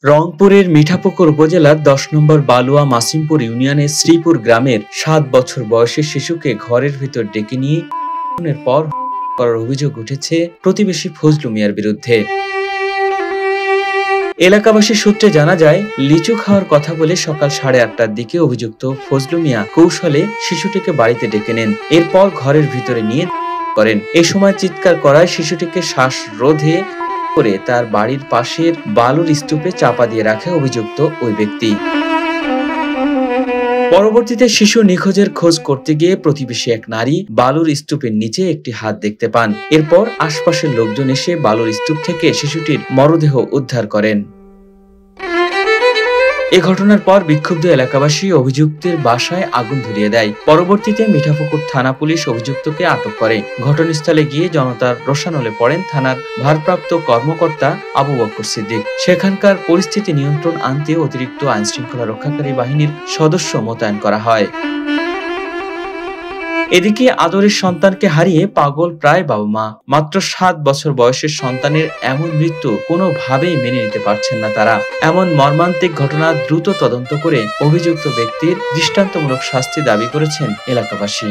রংপুরের মিঠাপুকুর উপজেলার ১০ নম্বর বালুয়া মাসিমপুর ইউনিয়নের শ্রীপুর গ্রামের ৭ বছর বয়সের শিশুকে ঘরের ভিতর ডেকে নিয়ে পর করার অভিযোগ উঠেছে প্রতিবেশী ফজলু মিয়ার বিরুদ্ধে। এলাকাবাসীর সূত্রে জানা যায়, লিচু খাওয়ার কথা বলে সকাল 8:30টার দিকে অভিযুক্ত ফজলু মিয়া কৌশলে শিশুটিকে বাড়িতে ডেকে নেন। এরপর ঘরের ভিতরে নিয়ে করেন। এ সময় চিৎকার করায় শিশুটিকে শ্বাসরোধে করে তার বাড়ির পাশের বালুর স্তূপে চাপা দিয়ে রাখে অভিযুক্ত ওই ব্যক্তি। পরবর্তীতে শিশু নিখোঁজের খোঁজ করতে গিয়ে প্রতিবেশী এক নারী বালুর স্তূপের নিচে একটি হাত দেখতে পান। এরপর আশপাশের লোকজন এসে বালুর স্তূপ থেকে শিশুটির মরদেহ উদ্ধার করেন। এ ঘটনার পর বিক্ষুব্ধ এলাকাবাসী অভিযুক্তের বাসায় আগুন ধরিয়ে দেয়। পরবর্তীতে মিঠাপুকুর থানা পুলিশ অভিযুক্তকে আটক করে। ঘটনাস্থলে গিয়ে জনতার রোষানলে পড়েন থানার ভারপ্রাপ্ত কর্মকর্তা আবু বকর সিদ্দিক। সেখানকার পরিস্থিতি নিয়ন্ত্রণ আনতে অতিরিক্ত আইনশৃঙ্খলা রক্ষাকারী বাহিনীর সদস্য মোতায়েন করা হয়। এদিকে আদরের সন্তানকে হারিয়ে পাগল প্রায় বাবা মা। মাত্র 7 বছর বয়সের সন্তানের এমন মৃত্যু কোনোভাবেই মেনে নিতে পারছেন না তারা। এমন মর্মান্তিক ঘটনা দ্রুত তদন্ত করে অভিযুক্ত ব্যক্তির দৃষ্টান্তমূলক শাস্তি দাবি করেছেন এলাকাবাসী।